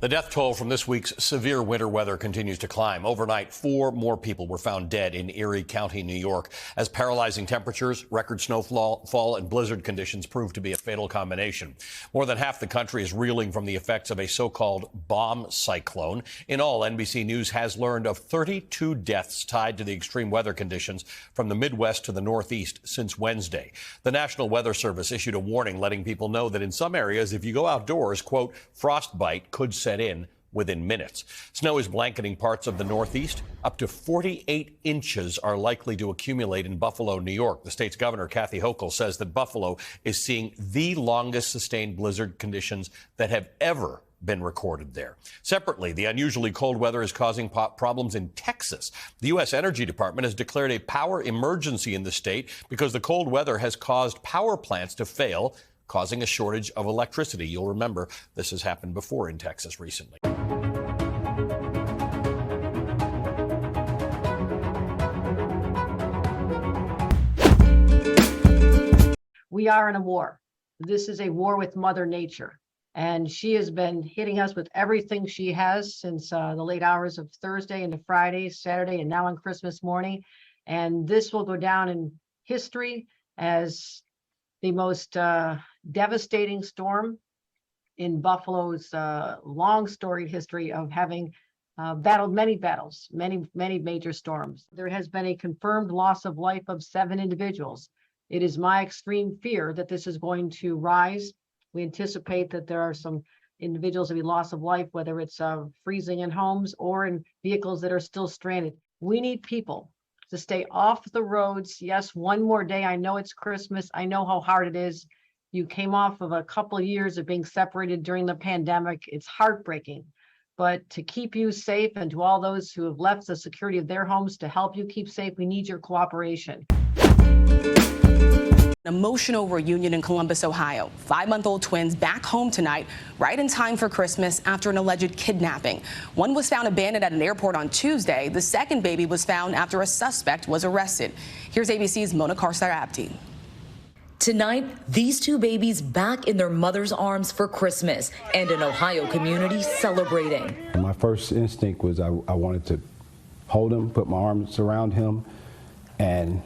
The death toll from this week's severe winter weather continues to climb. Overnight, 4 more people were found dead in Erie County, New York, as paralyzing temperatures, record snowfall, and blizzard conditions proved to be a fatal combination. More than half the country is reeling from the effects of a so-called bomb cyclone. In all, NBC News has learned of 32 deaths tied to the extreme weather conditions from the Midwest to the Northeast since Wednesday. The National Weather Service issued a warning letting people know that in some areas, if you go outdoors, quote, frostbite could set in within minutes. Snow is blanketing parts of the Northeast. Up to 48 inches are likely to accumulate in Buffalo, New York. The state's governor, Kathy Hochul, says that Buffalo is seeing the longest sustained blizzard conditions that have ever been recorded there. Separately, the unusually cold weather is causing problems in Texas. The U.S. Energy Department has declared a power emergency in the state because the cold weather has caused power plants to fail, causing a shortage of electricity. You'll remember this has happened before in Texas recently. We are in a war. This is a war with Mother Nature, and she has been hitting us with everything she has since the late hours of Thursday into Friday, Saturday, and now on Christmas morning. And this will go down in history as the most devastating storm in Buffalo's long storied history of having battled many battles, many major storms. There has been a confirmed loss of life of 7 individuals. It is my extreme fear that this is going to rise. We anticipate that there are some individuals that will be loss of life, whether it's freezing in homes or in vehicles that are still stranded. We need people to stay off the roads. Yes, one more day. I know it's Christmas. I know how hard it is. You came off of a couple of years of being separated during the pandemic. It's heartbreaking. But to keep you safe, and to all those who have left the security of their homes to help you keep safe, we need your cooperation. An emotional reunion in Columbus, Ohio. 5-month-old twins back home tonight, right in time for Christmas after an alleged kidnapping. One was found abandoned at an airport on Tuesday. The second baby was found after a suspect was arrested. Here's ABC's Mona Karsar-Abdi. Tonight, these 2 babies back in their mother's arms for Christmas, and an Ohio community celebrating. My first instinct was I wanted to hold him, put my arms around him, and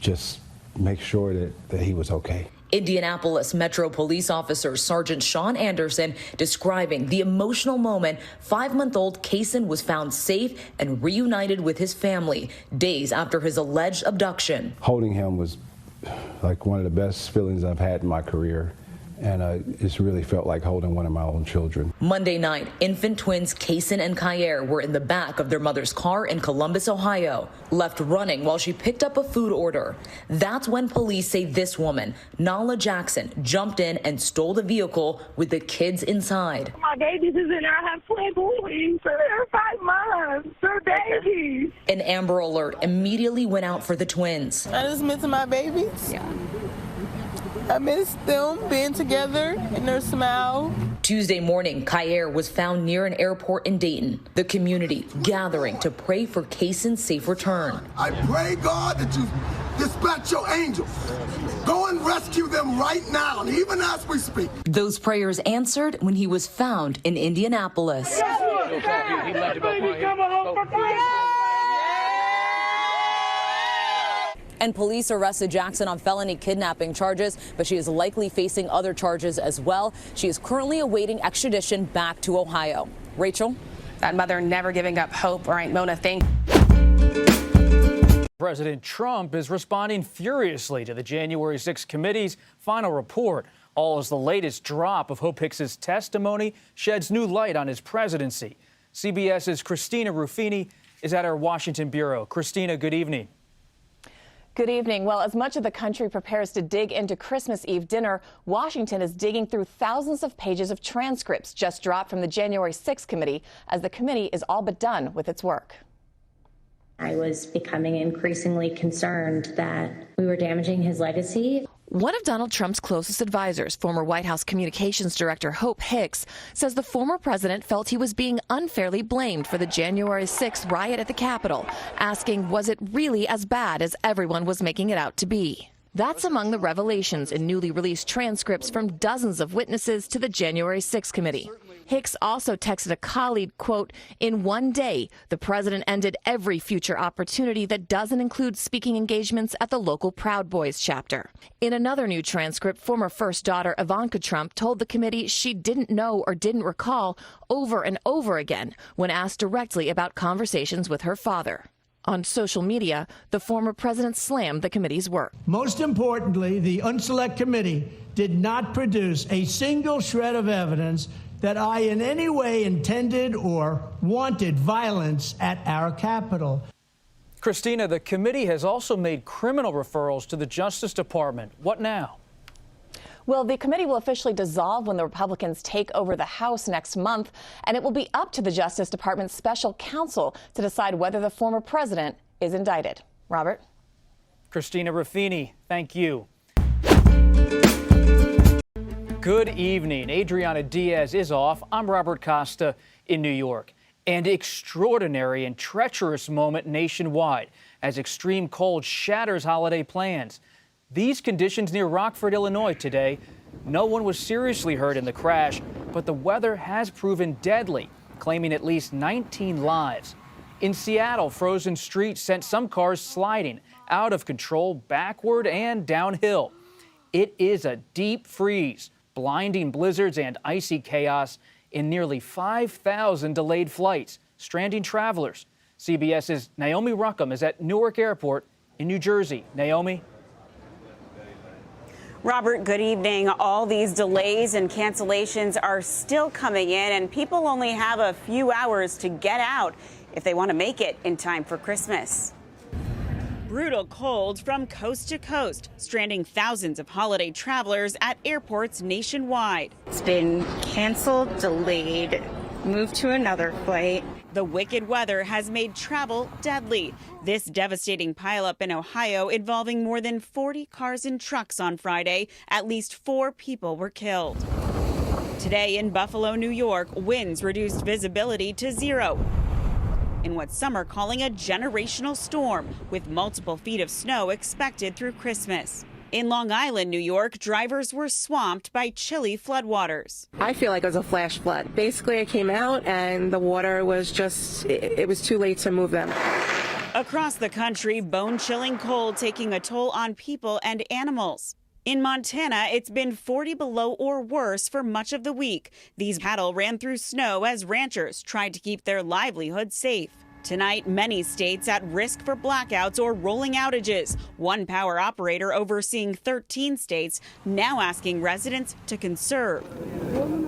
just make sure that he was okay. Indianapolis Metro Police Officer Sergeant Sean Anderson describing the emotional moment 5-month-old Kaysen was found safe and reunited with his family days after his alleged abduction. Holding him was like one of the best feelings I've had in my career. And it's really felt like holding one of my own children. Monday night, infant twins Kaysen and Kyer were in the back of their mother's car in Columbus, Ohio, left running while she picked up a food order. That's when police say this woman, Nala Jackson, jumped in and stole the vehicle with the kids inside. My babies is in there. I have twin boys. They're 5 months. They're babies. An Amber Alert immediately went out for the twins. I just miss my babies. Yeah. I miss them being together and their smile. Tuesday morning, Kyer was found near an airport in Dayton. The community gathering to pray for Kaysen's safe return. I pray, God, that you dispatch your angels. Go and rescue them right now, and even as we speak. Those prayers answered when he was found in Indianapolis. And police arrested Jackson on felony kidnapping charges, but she is likely facing other charges as well. She is currently awaiting extradition back to Ohio. Rachel? That mother never giving up hope. All right, Mona, thank you. President Trump is responding furiously to the January 6 committee's final report. All as the latest drop of Hope Hicks's testimony sheds new light on his presidency. CBS's Christina Ruffini is at our Washington bureau. Christina, good evening. Good evening. Well, as much of the country prepares to dig into Christmas Eve dinner, Washington is digging through thousands of pages of transcripts just dropped from the January 6 committee, as the committee is all but done with its work. I was becoming increasingly concerned that we were damaging his legacy. One of Donald Trump's closest advisors, former White House Communications Director Hope Hicks, says the former president felt he was being unfairly blamed for the January 6th riot at the Capitol, asking, was it really as bad as everyone was making it out to be? That's among the revelations in newly released transcripts from dozens of witnesses to the January 6th committee. Hicks also texted a colleague, quote, "In one day, the president ended every future opportunity that doesn't include speaking engagements at the local Proud Boys chapter." In another new transcript, former first daughter Ivanka Trump told the committee she didn't know or didn't recall over and over again when asked directly about conversations with her father. On social media, the former president slammed the committee's work. Most importantly, the Unselect Committee did not produce a single shred of evidence that I in any way intended or wanted violence at our Capitol. Christina, the committee has also made criminal referrals to the Justice Department. What now? Well, the committee will officially dissolve when the Republicans take over the House next month, and it will be up to the Justice Department's special counsel to decide whether the former president is indicted. Robert? Christina Ruffini, thank you. Good evening. Adriana Diaz is off. I'm Robert Costa in New York. An extraordinary and treacherous moment nationwide as extreme cold shatters holiday plans. These conditions near Rockford, Illinois today. No one was seriously hurt in the crash, but the weather has proven deadly, claiming at least 19 lives. In Seattle, frozen streets sent some cars sliding out of control backward and downhill. It is a deep freeze, blinding blizzards and icy chaos in nearly 5,000 delayed flights, stranding travelers. CBS's Naomi Ruckham is at Newark Airport in New Jersey. Naomi? Robert, good evening. All these delays and cancellations are still coming in, and people only have a few hours to get out if they want to make it in time for Christmas. Brutal cold from coast to coast, stranding thousands of holiday travelers at airports nationwide. It's been canceled, delayed, moved to another flight. The wicked weather has made travel deadly. This devastating pileup in Ohio involving more than 40 cars and trucks on Friday. At least 4 people were killed. Today in Buffalo, New York, winds reduced visibility to 0 in what some are calling a generational storm, with multiple feet of snow expected through Christmas. In Long Island, New York, drivers were swamped by chilly floodwaters. I feel like it was a flash flood. Basically, I came out and the water was just, it was too late to move them. Across the country, bone-chilling cold taking a toll on people and animals. In Montana, it's been 40 below or worse for much of the week. These cattle ran through snow as ranchers tried to keep their livelihood safe. Tonight, many states at risk for blackouts or rolling outages. One power operator overseeing 13 states now asking residents to conserve.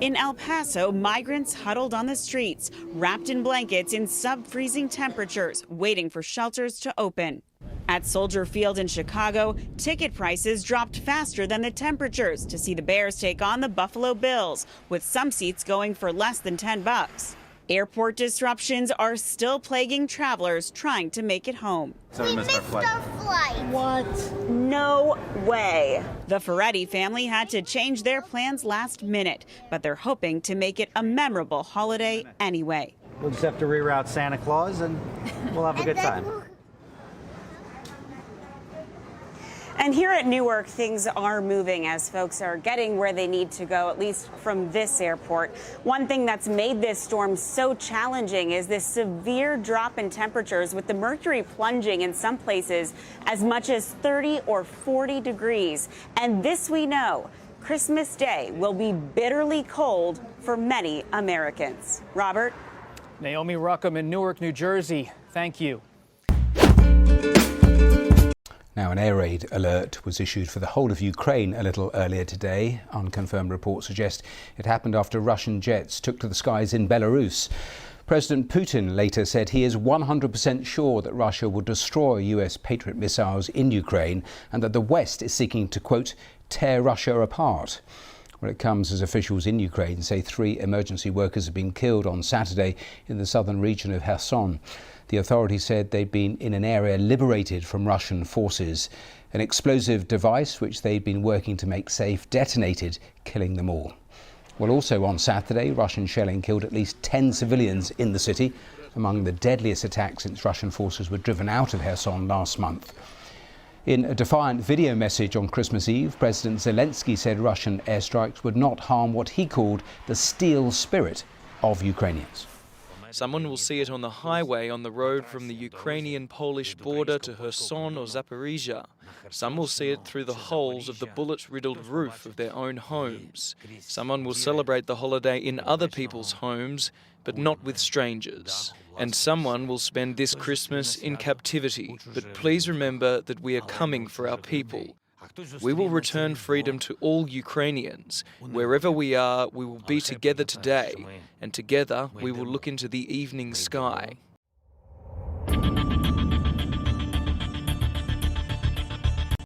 In El Paso, migrants huddled on the streets, wrapped in blankets in sub-freezing temperatures, waiting for shelters to open. At Soldier Field in Chicago, ticket prices dropped faster than the temperatures to see the Bears take on the Buffalo Bills, with some seats going for less than $10. Airport disruptions are still plaguing travelers trying to make it home. So we missed our flight. What? No way. The Ferretti family had to change their plans last minute, but they're hoping to make it a memorable holiday anyway. We'll just have to reroute Santa Claus and we'll have a good time. And here at Newark, things are moving as folks are getting where they need to go, at least from this airport. One thing that's made this storm so challenging is this severe drop in temperatures, with the mercury plunging in some places as much as 30 or 40 degrees. And this we know, Christmas Day will be bitterly cold for many Americans. Robert? Naomi Ruckham in Newark, New Jersey. Thank you. Now, an air raid alert was issued for the whole of Ukraine a little earlier today. Unconfirmed reports suggest it happened after Russian jets took to the skies in Belarus. President Putin later said he is 100% sure that Russia will destroy US Patriot missiles in Ukraine and that the West is seeking to, quote, tear Russia apart. Well, it comes as officials in Ukraine say 3 emergency workers have been killed on Saturday in the southern region of Kherson. The authorities said they'd been in an area liberated from Russian forces. An explosive device which they'd been working to make safe detonated, killing them all. Well, also on Saturday, Russian shelling killed at least 10 civilians in the city, among the deadliest attacks since Russian forces were driven out of Kherson last month. In a defiant video message on Christmas Eve, President Zelensky said Russian airstrikes would not harm what he called the steel spirit of Ukrainians. Someone will see it on the highway on the road from the Ukrainian-Polish border to Kherson or Zaporizhia. Some will see it through the holes of the bullet-riddled roof of their own homes. Someone will celebrate the holiday in other people's homes, but not with strangers. And someone will spend this Christmas in captivity. But please remember that we are coming for our people. We will return freedom to all Ukrainians. Wherever we are, we will be together today, and together we will look into the evening sky.